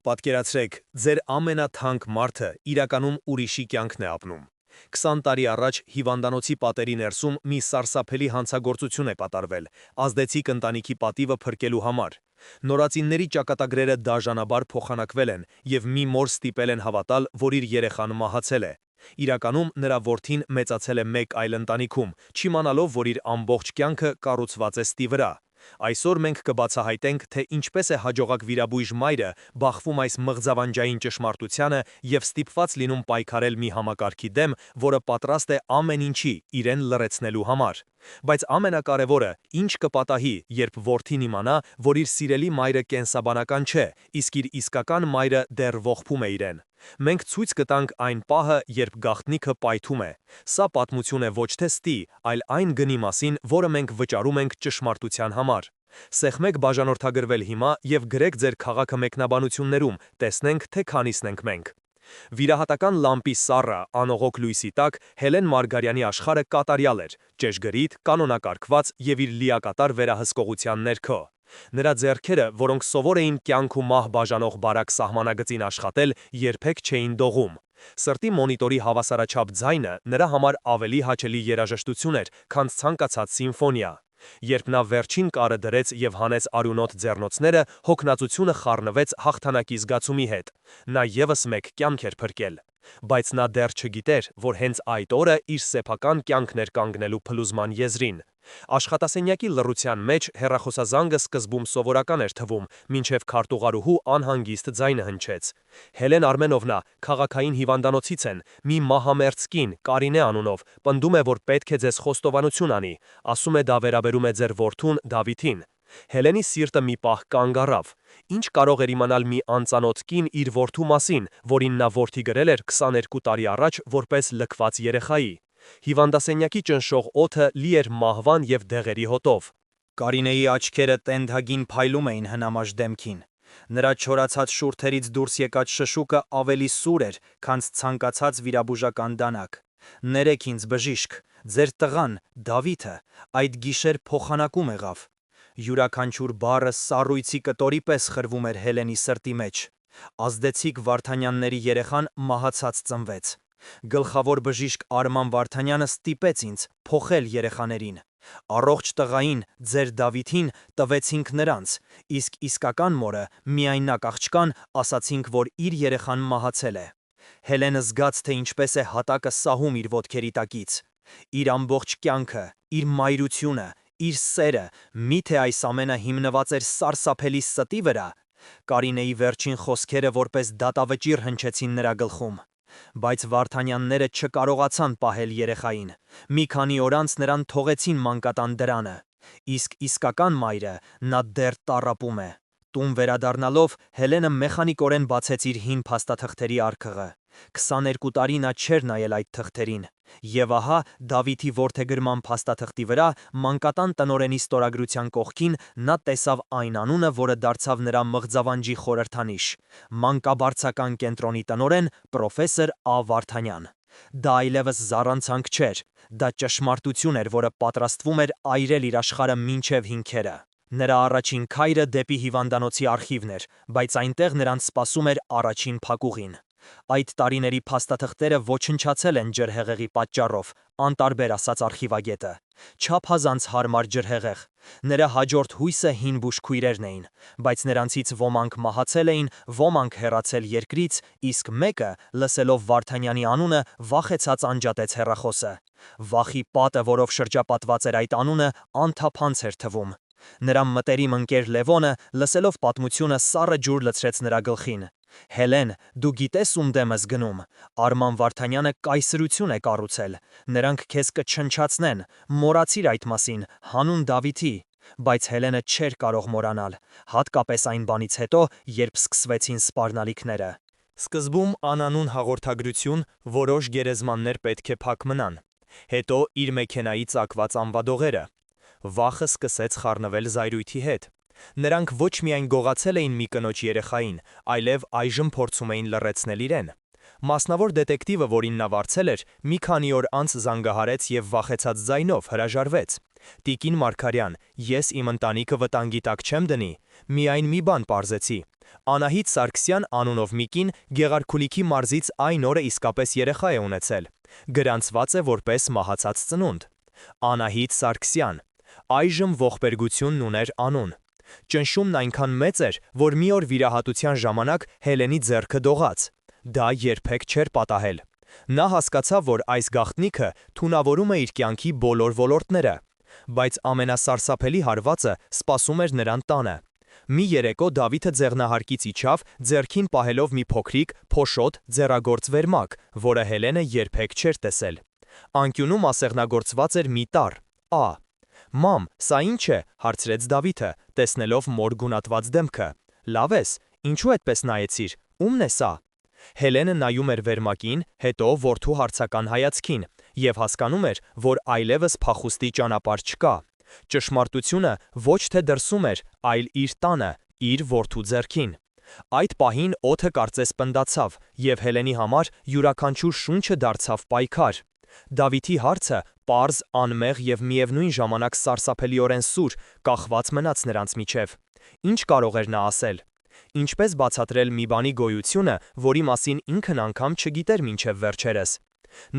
Պատկերացրեք, ձեր ամենաթանկ մարդը իրականում ուրիշի կյանքն է ապնում։ 20 տարի առաջ հիվանդանոցի պատերի ներսում մի սարսափելի հանցագործություն է կատարվել, ազդեցիկ ընտանիքի պատիվը փրկելու համար։ Նորածինների ճակատագրերը դաժանաբար փոխանակվել են և մի մոր ստիպել են հավատալ, որ իր երեխան մահացել է։ Իրականում նրա որդին մեծացել է մեկ այլ ընտանիքում, չիմանալով, որ իր ամբողջ կյանքը կառուցված է ստի վրա։ Այսօր մենք կբացահայտենք, թե ինչպես է հաջողակ վիրաբույժ մայրը բախվում այս մղձավանջային ճշմարտությանը և ստիպված լինում պայքարել մի համակարգի դեմ, որը պատրաստ է ամեն ինչի իրեն լռեցնելու համար։ Բայց ամենակարևորը, ինչ կպատահի, երբ որդին իմանա, որ իր սիրելի մայրը կենսաբանական չէ, իսկ իր իսկական մայրը դեռ ողբում է իրեն։ Մենք ցույց կտանք այն պահը, երբ գաղտնիքը պայթում է։ Սա պատմություն է ոչ թե ստի, այլ այն գնի մասին, որը մենք վճարում ենք ճշմարտության համար։ Սեղմեք բաժանորդագրվել հիմա և գրեք ձեր քաղաքը մեկնաբանություններում, տեսնենք, թե քանիսն ենք մենք։ Վիրահատական լամպի սառը, անողոք լույսի տակ Հելեն Մարգարյանի աշխարհը կատարյալ էր, ճշգրիտ, կանոնակարգված և իր լիակատար վերահսկողության ներքո։ Նրա ձեռքերը, որոնք սովոր էին կյանք ու մահ բաժանող բարակ սահմանագծին աշխատել, երբեք չէին դողում։ Սրտի մոնիտորի հավասարաչափ ձայնը նրա համար ավելի հաճելի երաժշտություն էր, քան ցանկացած սիմֆոնիա։ Երբ նա վերջին կարը դրեց և հանեց արյունոտ ձեռնոցները, հոգնածությունը խառնվեց հաղթանակի զգացումի հետ։ Նա ևս մեկ կյանք էր փրկել։ Բայց նա դեռ չգիտեր, որ հենց այդ օրը իր սեփական կյանքն էր կանգնելու փլուզման եզրին։ Աշխատասենյակի լռության մեջ հեռախոսազանգը սկզբում սովորական էր թվում, մինչև քարտուղարուհու անհանգիստ ձայնը հնչեց։ Հելեն Արմենովնա, քաղաքային հիվանդանոցից են, մի մահամերձ կին, Կարինե անունով, պնդում է, որ պետք է ձեզ խոստովանություն անի, ասում է դա վերաբերում է ձեր որդուն Դավիթին։ Հելենի սիրտը մի պահ կանգ առավ։ Ինչ կարող էր իմանալ մի անծանոթ կին իր որդու մասին, որին նա որդի գրել էր 22 տարի առաջ որպես լքված երեխայի։ Հիվանդասենյակի ճնշող օդը լի էր մահվան և դեղերի հոտով։ Կարինեի աչքերը տենդհագին փայլում էին հնամաշ դեմքին։ Նրա չորացած շուրթերից դուրս եկած շշուկը ավելի սուր էր, քան ցանկացած վիրաբուժական դանակ։ Ներեք ինձ, բժիշկ, ձեր տղան, Դավիթը, այդ գիշեր փոխանակում եղավ։ Յուրաքանչյուր բառը սառույցի կտորի պես խրվում էր Հելենի սրտի մեջ։ Ազդեցիկ Վարդանյանների երեխան մահացած ծնվեց։ Գլխավոր բժիշկ Արման Վարդանյանը ստիպեց ինձ փոխել երեխաներին։ Առողջ տղային, ձեր Դավիթին, տվեցինք նրանց, իսկ իսկական մորը, միայնակ աղջկան, ասացինք, որ իր երեխան մահացել է։ Հելենը զգաց, թե ինչպես է հատակը սահում իր ոտքերի տակից։ Իր ամբողջ կյանքը, իր մայրությունը, իր սերը, միթե այս ամենը հիմնված էր սարսափելի ստի վրա։ Կարինեի վերջին խոսքերը որպես դատավճիռ հնչեցին նրա գլխում։ Բայց Վարդանյանները չկարողացան պահել երեխային։ Մի քանի օր անց նրան թողեցին մանկատան դրանը։ Իսկ իսկական մայրը նա դեռ տառապում է։ Տուն վերադառնալով Հելենը մեխանիկորեն բացեց իր հին փաստաթղթերի արկղը։ 22 տարի նա չէր նայել այդ թղթերին։ Եվ ահա Դավիթի որդեգրման փաստաթղթի վրա մանկատան տնօրենի ստորագրության կողքին նա տեսավ այն անունը, որը դարձավ նրա մղձավանջի խորհրդանիշ՝ մանկաբարձական կենտրոնի տնօրեն պրոֆեսոր Ա. Վարդանյան։ Դա այլևս զառանցանք չէր, դա ճշմարտություն էր, որը պատրաստվում էր այրել իր աշխարհը մինչև հիմքերը։ Նրա առաջին քայլը դեպի հիվանդանոցի արխիվն էր, բայց այնտեղ նրան սպասում էր առաջին փակուղին։ Այդ տարիների փաստաթղթերը ոչնչացել են ջրհեղեղի պատճառով, անտարբեր ասաց արխիվագետը։ Չափազանց հարմար ջրհեղեղ։ Նրա հաջորդ հույսը հին բուժքույրերն էին, բայց նրանցից ոմանք մահացել էին, ոմանք հեռացել երկրից, իսկ մեկը, լսելով Վարդանյանի անունը, վախեցած անջատեց հեռախոսը։ Վախի պատը, որով շրջապատված էր այդ անունը, անթափանց էր թվում։ Նրա մտերիմ ընկեր Լևոնը, լսելով պատմությունը, սառը ջուր լցրեց նրա գլխին։ Հելեն, դու գիտես ում դեմ ես գնում։ Արման Վարդանյանը կայսրություն է կառուցել։ Նրանք քեզ կչնչացնեն, մոռացիր այդ մասին, հանուն Դավիթի։ Բայց Հելենը չէր կարող մոռանալ, հատկապես այն բանից հետո, երբ սկսվեցին սպառնալիքները։ Սկզբում անանուն հաղորդագրություն, որոշ գերեզմաններ պետք է փակ մնան։ Հետո իր մեքենայի ծակված անվադողերը։ Վախը սկսեց խառնվել զայրույթի հետ։ Նրանք ոչ միայն գողացել էին մի կնոջ երեխային, այլև այժմ փորձում էին լռեցնել իրեն։ Մասնավոր դետեկտիվը, որին նա վարձել էր, մի քանի օր անց զանգահարեց և վախեցած ձայնով հրաժարվեց։ Տիկին Մարգարյան, ես իմ ընտանիքը վտանգի տակ չեմ դնի, միայն մի բան պարզեցի։ Անահիտ Սարգսյան անունով մի կին Գեղարքունիքի մարզից այն օրը իսկապես երեխա է ունեցել։ Գրանցված է որպես մահացած ծնունդ։ Անահիտ Սարգսյան։ Այժմ ողբերգությունն ուներ անուն։ Ճնշումն այնքան մեծ էր, որ մի օր վիրահատության ժամանակ Հելենի ձեռքը դողաց։ Դա երբեք չէր պատահել։ Նա հասկացավ, որ այս գաղտնիքը թունավորում է իր կյանքի բոլոր ոլորտները։ Բայց ամենասարսափելի հարվածը սպասում էր նրան տանը։ Մի երեկո Դավիթը ձեղնահարկից իջավ, ձեռքին պահելով մի փոքրիկ, փոշոտ, ձեռագործ վերմակ, որը Հելենը երբեք չէր տեսել։ Անկյունում ասեղնագործված էր մի տառ։ «Մամ, սա ի՞նչ է», հարցրեց Դավիթը, տեսնելով մոր գունատված դեմքը։ «Լավ ես, ինչու այդպես նայեցիր, ումն է սա»։ Հելենը նայում էր վերմակին, հետո որդու հարցական հայացքին, և հասկանում էր, որ այլևս փախուստի ճանապարհ չկա։ Ճշմարտությունը ոչ թե դրսում էր, այլ իր տանը, իր որդու ձեռքին։ Այդ պահին օդը կարծես պնդացավ, և Հելենի համար յուրաքանչյուր շունչը դարձավ պայքար։ Դավիթի հարցը պարզ, անմեղ և միևնույն ժամանակ սարսափելիորեն սուր, կախված մնաց նրանց միջև։ Ինչ կարող էր նա ասել։ Ինչպես բացատրել մի բանի գոյությունը, որի մասին ինքն անգամ չգիտեր մինչև վերջերս։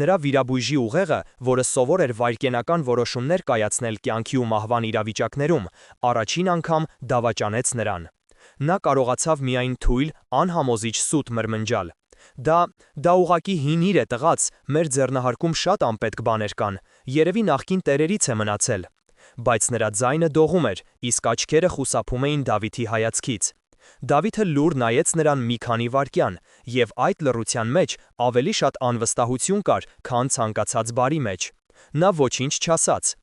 Նրա վիրաբույժի ուղեղը, որը սովոր էր վայրկենական որոշումներ կայացնել կյանքի ու մահվան իրավիճակներում, առաջին անգամ դավաճանեց նրան։ Նա կարողացավ միայն թույլ, անհամոզիչ սուտ մրմնջալ։ Դա ուղղակի հին իր է տղաց, մեր ձեռնահարկում շատ անպետք բաներ կան, երևի նախկին տերերից է մնացել։ Բայց նրա ձայնը դողում էր, իսկ աչքերը խուսափում էին Դավիթի հայացքից։ Դավիթը լուր նայեց նրան մի քանի վայրկյան, և այդ լռության մեջ ավելի շատ անվստահություն կար, քան ցանկացած բարի մեջ։ Նա ոչինչ չասաց։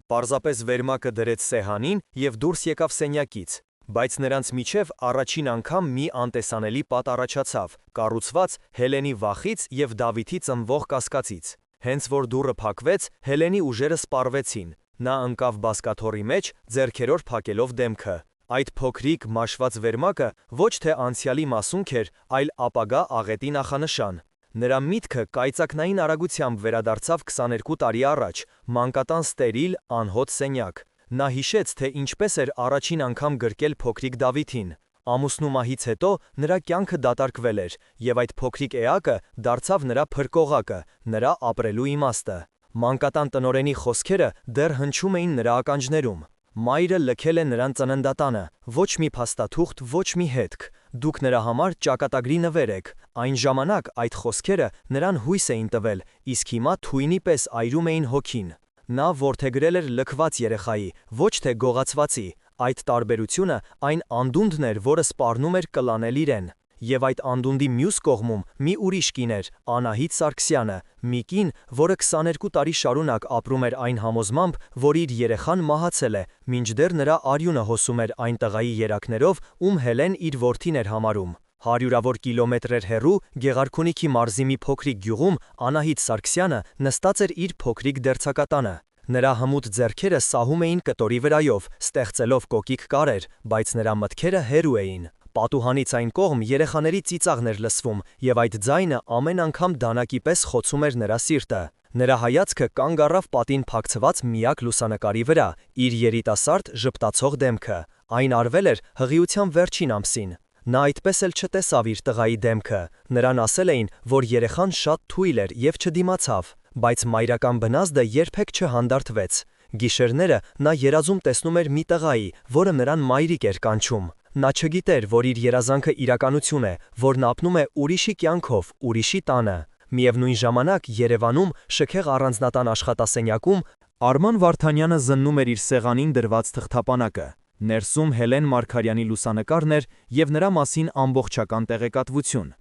Պարզապես վերմակը դրեց սեղանին և դուրս եկավ սենյակից, բայց նրանց միջև առաջին անգամ մի անտեսանելի պատ առաջացավ, կառուցված Հելենի վախից և Դավիթի ծնվող կասկածից։ Հենց որ դուռը փակվեց, Հելենի ուժերը սպառվեցին։ Նա ընկավ բազկաթոռի մեջ, ձեռքերով փակելով դեմքը։ Այդ փոքրիկ, մաշված վերմակը ոչ թե անցյալի մասունք էր, այլ ապագա աղետի նախանշան։ Նրա միտքը կայծակնային արագությամբ վերադարձավ 22 տարի առաջ, մանկատան ստերիլ, անհոտ սենյակ։ Նա հիշեց, թե ինչպես էր առաջին անգամ գրկել փոքրիկ Դավիթին։ Ամուսնու մահից հետո նրա կյանքը դատարկվել էր, և այդ փոքրիկ էակը դարձավ նրա փրկողակը, նրա ապրելու իմաստը։ Մանկատան տնօրենի խոսքերը դեռ հնչում էին նրա ականջներում։ Մայրը լքել է նրան ծննդատանը, ոչ մի փաստաթուղթ, ոչ մի հետք։ Դուք նրա համար ճակատագրի նվեր եք։ Այն ժամանակ այդ խոսքերը նրան հույս էին տվել, իսկ հիմա թույնի պես այրում էին հոգին։ Նա որդեգրել էր լքված երեխայի, ոչ թե գողացվածի։ Այդ տարբերությունը այն անդունդն էր, որը սպառնում էր կլանել իրեն։ Եվ այդ անդունդի մյուս կողմում մի ուրիշ կին էր, Անահիտ Սարգսյանը, մի կին, որը 22 տարի շարունակ ապրում էր այն համոզմամբ, որ իր երեխան մահացել է, մինչդեռ նրա արյունը հոսում էր այն տղայի երակներով, ում Հելեն իր որդին էր համարում։ Հարյուրավոր կիլոմետրեր հեռու Գեղարքունիքի մարզի մի փոքրիկ գյուղում Անահիտ Սարգսյանը նստած էր իր փոքրիկ դերձակատանը։ Նրա հմուտ ձեռքերը սահում էին կտորի վրայով, ստեղծելով կոկիկ կարեր, բայց նրա մտքերը հեռու էին։ Պատուհանից այն կողմ երեխաների ծիծաղն էր լսվում, և այդ ձայնը ամեն անգամ դանակի պես խոցում էր նրա սիրտը։ Նրա հայացքը կանգ առավ պատին փակցված միակ լուսանկարի վրա, իր երիտասարդ ժպտացող դեմքը։ Այն արվել էր հղիության վերջին ամսին։ Նա այդպես էլ չտեսավ իր տղայի դեմքը։ Նրան ասել էին, որ երեխան շատ թույլ էր և չդիմացավ, բայց մայրական բնազդը երբեք չհանդարտվեց։ Գիշերները նա երազում տեսնում էր մի տղայի, որը նրան մայրիկ էր կանչում։ Նա չգիտեր, որ իր երազանքը իրականություն է, որն ապնում է ուրիշի կյանքով, ուրիշի տանը։ Միևնույն ժամանակ Երևանում շքեղ առանձնատան աշխատասենյակում Արման Վարդանյանը զննում էր իր սեղանին դրված թղթապանակը։ Ներսում Հելեն Մարգարյանի լուսանկարն էր և նրա մասին ամբողջական տեղեկատվություն։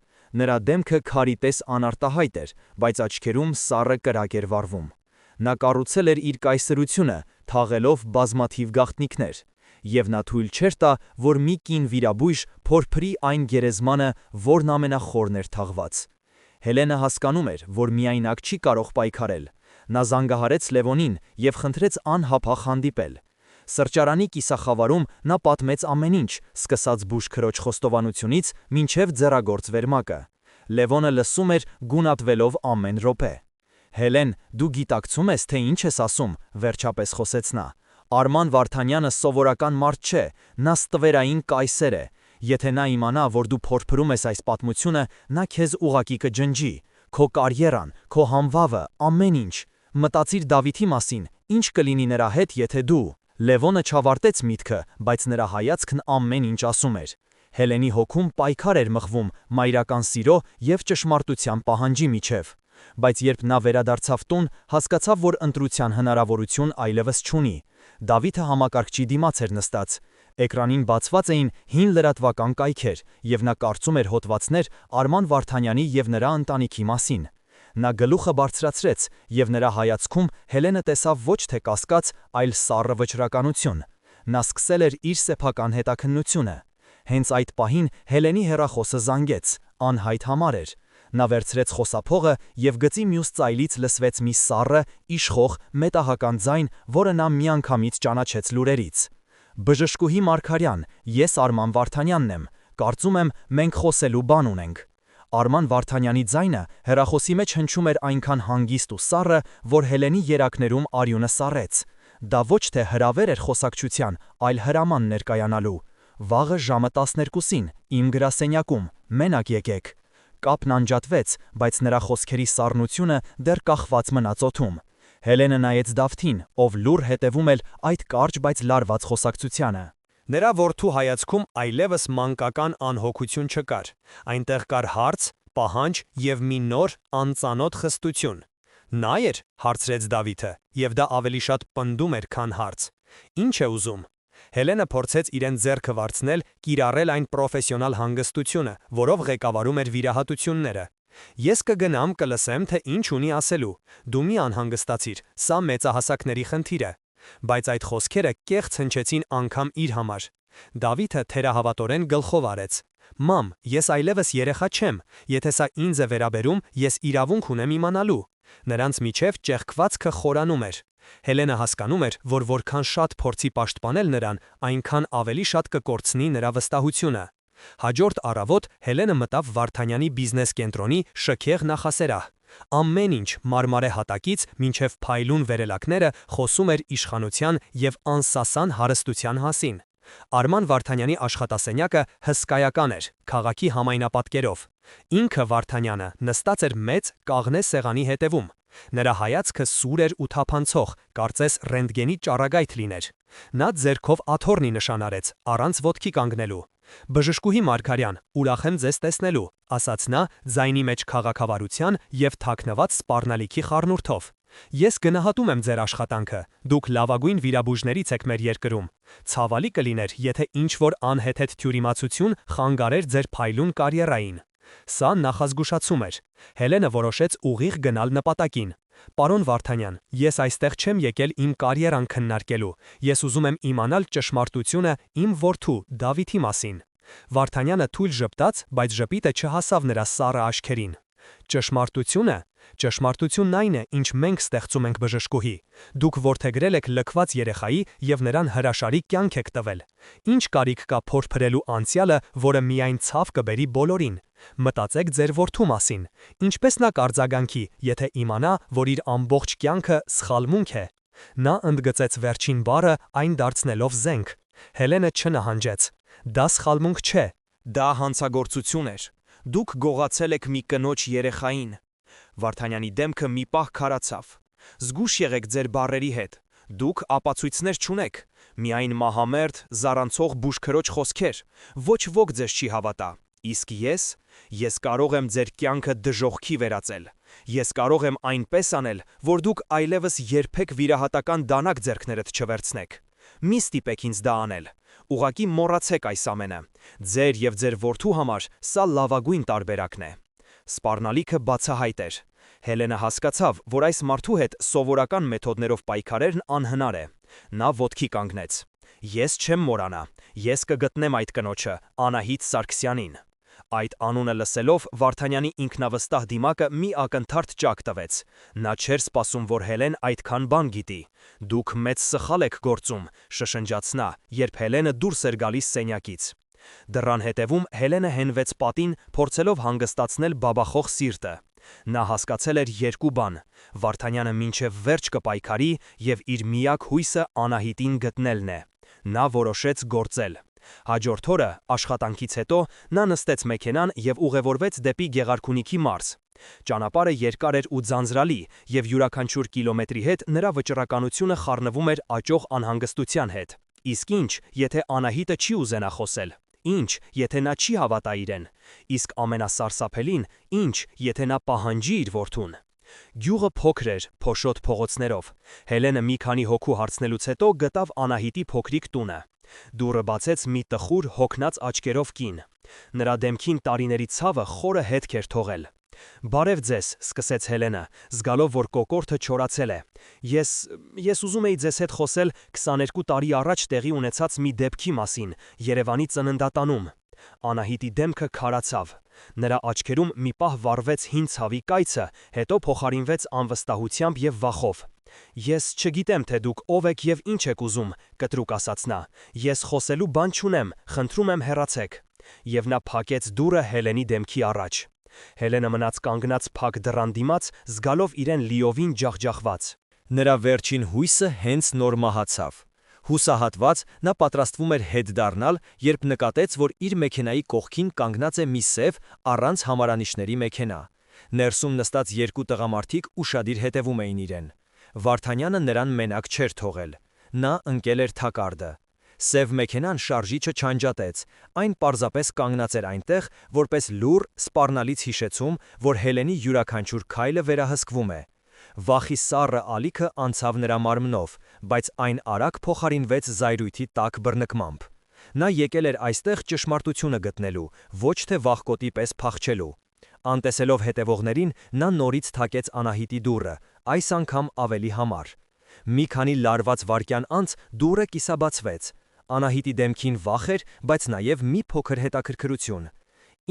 Նրա դեմքը քարի պես անարտահայտ էր, բայց աչքերում սառը կրակ էր վառվում։ Նա կառուցել էր իր կայսրությունը, թաղելով բազմաթիվ գաղտնիքներ։ Եվ նա թույլ չէր տա, որ մի կին վիրաբույժ փորփրի այն գերեզմանը, որն ամենախորն էր թաղված։ Հելենը հասկանում էր, որ միայնակ չի կարող պայքարել։ Նա զանգահարեց Լևոնին և խնդրեց անհապաղ հանդիպել։ Սրճարանի կիսախավարում նա պատմեց ամեն ինչ, սկսած բուժքրոջ խոստովանությունից մինչև ձեռագործ վերմակը։ Լևոնը լսում էր, գունատվելով ամեն րոպե։ Հելեն, դու գիտակցում ես, թե ինչ ես ասում, վերջապես խոսեց նա։ Արման Վարդանյանը սովորական մարդ չէ, նա ստվերային կայսեր է։ Եթե նա իմանա, որ դու փորփրում ես այս պատմությունը, նա քեզ ուղակի կջնջի։ Քո կարիերան, քո համբավը, ամեն ինչ։ Մտածիր Դավիթի մասին, ինչ կլինի նրա հետ, եթե դու… Լևոնը չավարտեց միտքը, բայց նրա հայացքն ամեն ինչ ասում էր։ Հելենի հոգում պայքար էր մղվում մայրական սիրո և ճշմարտության պահանջի միջև։ Բայց երբ նա վերադարձավ տուն, հասկացավ, որ ընտրության հնարավորություն այլևս չունի։ Դավիթը համակարգչի դիմաց էր նստած։ Էկրանին բացված էին հին լրատվական կայքեր, և նա կարծում էր հոդվածներ Արման Վարդանյանի և նրա ընտանիքի մասին։ Նա գլուխը բարձրացրեց, և նրա հայացքում Հելենը տեսավ ոչ թե կասկած, այլ սառը վճռականություն։ Նա սկսել էր իր սեփական հետաքննությունը։ Հենց այդ պահին Հելենի հեռախոսը զանգեց, անհայտ համար էր։ Նա վերցրեց խոսափողը և գծի մյուս ծայլից լսվեց մի սառը, իշխող, մետահական ձայն, որը նա միանգամից ճանաչեց լուրերից։ Բժշկուհի Մարգարյան, ես Արման Վարդանյանն եմ, կարծում եմ, մենք խոսելու բան ունենք։ Արման Վարդանյանի ձայնը հեռախոսի մեջ հնչում էր այնքան հանգիստ ու սառը, որ Հելենի երակներում արյունը սառեց։ Դա ոչ թե հրավեր էր խոսակցության, այլ հրաման ներկայանալու։ Վաղը ժամը 12-ին, իմ գրասենյակում, մենակ եկեք։ Կապն անջատվեց, բայց նրա խոսքերի սառնությունը դեռ կախված մնաց օդում։ Հելենը նայեց Դավթին, ով լուռ հետևում էր այդ կարճ, բայց լարված խոսակցությանը։ Նրա որդու հայացքում այլևս մանկական անհոգություն չկար, այնտեղ կար հարց, պահանջ և մի նոր, անծանոթ խստություն։ Նա էր, հարցրեց Դավիթը, և դա ավելի շատ պնդում էր, քան հարց։ Ինչ է ուզում։ Հելենը փորձեց իրեն ձեռքը վարձնել, կիրառել այն պրոֆեսիոնալ հանգստությունը, որով ղեկավարում էր վիրահատությունները։ Ես կգնամ, կլսեմ, թե ինչ ունի ասելու։ Դու մի անհանգստացիր, սա մեծահասակների խնդիր է։ Բայց այդ խոսքերը կեղծ հնչեցին անգամ իր համար։ Դավիթը թերահավատորեն գլխով արեց։ Մամ, ես այլևս երեխա չեմ, եթե սա ինձ է վերաբերում, ես իրավունք ունեմ իմանալու։ Նրանց միջև ճեղքվածքը խորանում էր։ Հելենը հասկանում էր, որ որքան շատ փորձի պաշտպանել նրան, այնքան ավելի շատ կկորցնի նրա վստահությունը։ Հաջորդ առավոտ Հելենը մտավ Վարդանյանի բիզնես կենտրոնի շքեղ նախասերահ։ Ամեն ինչ մարմարե հատակից մինչև փայլուն վերելակները խոսում էր իշխանության և անսասան հարստության մասին։ Արման Վարդանյանի աշխատասենյակը հսկայական էր, քաղաքի համայնապատկերով։ Ինքը Վարդանյանը նստած էր մեծ, կաղնե սեղանի հետևում։ Նրա հայացքը սուր էր ու թափանցող, կարծես ռենտգենի ճառագայթ լիներ։ Նա ձեռքով աթոռնի նշան արեց, առանց ոտքի կանգնելու։ Բժշկուհի Մարգարյան, ուրախ եմ ձեզ տեսնելու, ասաց նա ձայնի մեջ քաղաքավարության և թաքնված սպառնալիքի խառնուրդով։ Ես գնահատում եմ ձեր աշխատանքը, դուք լավագույն վիրաբույժներից եք մեր երկրում։ Ցավալի կլիներ, եթե ինչ-որ անհեթեթ թյուրիմացություն խանգարեր ձեր փայլուն կարիերային։ Սա նախազգուշացում էր։ Հելենը որոշեց ուղիղ գնալ նպատակին։ Պարոն Վարդանյան, ես այստեղ չեմ եկել իմ կարիերան քննարկելու, ես ուզում եմ իմանալ ճշմարտությունը իմ որդու Դավիթի մասին։ Վարդանյանը թույլ ժպտաց, բայց ժպիտը չհասավ նրա սառը աչքերին։ Ճշմարտությունն այն է, ինչ մենք ստեղծում ենք բժշկուհի։ Դուք որդեգրել եք լքված երեխայի և նրան հրաշալի կյանք եք տվել։ Ինչ կարիք կա փորփրելու անցյալը, որը միայն ցավ կբերի բոլորին։ Մտածեք ձեր որդու մասին։ Ինչպես նա կարձագանքի, եթե իմանա, որ իր ամբողջ կյանքը սխալմունք է։ Նա ընդգծեց վերջին բառը, այն դարձնելով զենք։ Հելենը չնահանջեց։ Դա սխալմունք չէ։ Դա հանցագործություն էր։ Դուք գողացել եք մի կնոջ երեխային։ Վարդանյանի դեմքը մի պահ քարացավ։ Զգույշ եղեք ձեր բառերի հետ։ Դուք ապացույցներ չունեք։ Միայն մահամերդ, զարանցող բուժքրոջ խոսքեր։ Ոչ ոք ձեզ չի հավատա։ Իսկ ես կարող եմ ձեր կյանքը դժոխքի վերածել։ Ես կարող եմ այնպես անել, որ դուք այլևս երբեք վիրահատական դանակ ձեռքներդ չվերցնեք։ Մի ստիպեք ինձ դա անել։ Ուղղակի մոռացեք այս ամենը։ Ձեր և ձեր որդու համար սա լավագույն տարբերակն է։ Սպառնալիքը բացահայտ էր։ Հելենը հասկացավ, որ այս մարդու հետ սովորական մեթոդներով պայքարելն անհնար է։ Նա ոտքի կանգնեց։ Ես չեմ մոռանա։ Ես կգտնեմ այդ կնոջը, Անահիտ Սարգսյանին։ Այդ անունը լսելով Վարդանյանի ինքնավստահ դիմակը մի ակնթարթ ճակ տվեց։ Նա չէր սպասում, որ Հելեն այդքան բան գիտի։ Դուք մեծ սխալ եք գործում, շշնջաց նա, երբ Հելենը դուրս էր գալիս սենյակից։ Դռան հետևում Հելենը հենվեց պատին, փորձելով հանգստացնել բաբախող սիրտը։ Նա հասկացել էր երկու բան. Վարդանյանը մինչև վերջ կպայքարի եւ իր միակ հույսը Անահիտին գտնելն է։ Նա որոշեց գործել։ Հաջորդ օրը աշխատանքից հետո նա նստեց մեքենան եւ ուղևորվեց դեպի Գեղարքունիքի մարզ։ Ճանապարհը երկար էր ու ձանձրալի, եւ յուրաքանչյուր կիլոմետրի հետ նրա վճռականությունը խառնվում էր աճող անհանգստության հետ։ Իսկ ինչ, եթե Անահիտը չի ուզենա խոսել։ Ինչ, եթե նա չի հավատա իրեն։ Իսկ ամենասարսափելին, ինչ, եթե նա պահանջի իր որդուն։ Գյուղը փոքր էր, փոշոտ փողոցներով։ Հելենը մի քանի հոգու հարցնելուց հետո գտավ Անահիտի փոքրիկ տունը։ Դուռը բացեց մի տխուր, հոգնած աչքերով կին։ Նրա դեմքին տարիների ցավը խորը հետք էր թողել։ «Բարև ձեզ», սկսեց Հելենը, զգալով, որ կոկորդը չորացել է։ Ես ուզում էի ձեզ հետ խոսել 22 տարի առաջ տեղի ունեցած մի դեպքի մասին, Երևանի ծննդատանում։ Անահիտի դեմքը քարացավ։ Նրա աչքերում մի պահ վառվեց հին ցավի կայծը, հետո փոխարինվեց անվստահությամբ եւ վախով։ «Ես չգիտեմ, թե դուք ով եք եւ ինչ եք ուզում», կտրուկ ասաց նա։ «Ես խոսելու բան չունեմ, խնդրում եմ հեռացեք»։ Եվ նա փակեց դուռը Հելենի դեմքի առաջ։ Հելենը մնաց կանգնած փակ դռան դիմաց, զգալով իրեն լիովին ջախջախված։ Նրա վերջին հույսը հենց նոր մահացավ։ Հուսահատված նա պատրաստվում էր հետ դառնալ, երբ նկատեց, որ իր մեքենայի կողքին կանգնած է մի սև առանց համարանիշների մեքենա։ Ներսում նստած երկու տղամարդիկ ուշադիր հետևում էին իրեն։ Վարդանյանը նրան մենակ չէր թողել։ Նա ընկել էր թակարդը։ Սև մեքենան շարժիչը չանջատեց, այն պարզապես կանգնած էր այնտեղ, որպես լուռ, սպառնալից հիշեցում, որ Հելենի յուրաքանչյուր քայլը վերահսկվում է։ Վախի սառը ալիքը անցավ նրա մարմնով, բայց այն արագ փոխարինվեց զայրույթի տաք բռնկմամբ։ Նա եկել էր այստեղ ճշմարտությունը գտնելու, ոչ թե վախկոտի պես փախչելու։ Անտեսելով հետևողներին, նա նորից թակեց Անահիտի դուռը, այս անգամ ավելի համառ։ Մի քանի լարված վայրկյան անց դուռը կիսաբացվեց։ Անահիտի դեմքին վախ էր, բայց նաև մի փոքր հետաքրքրություն։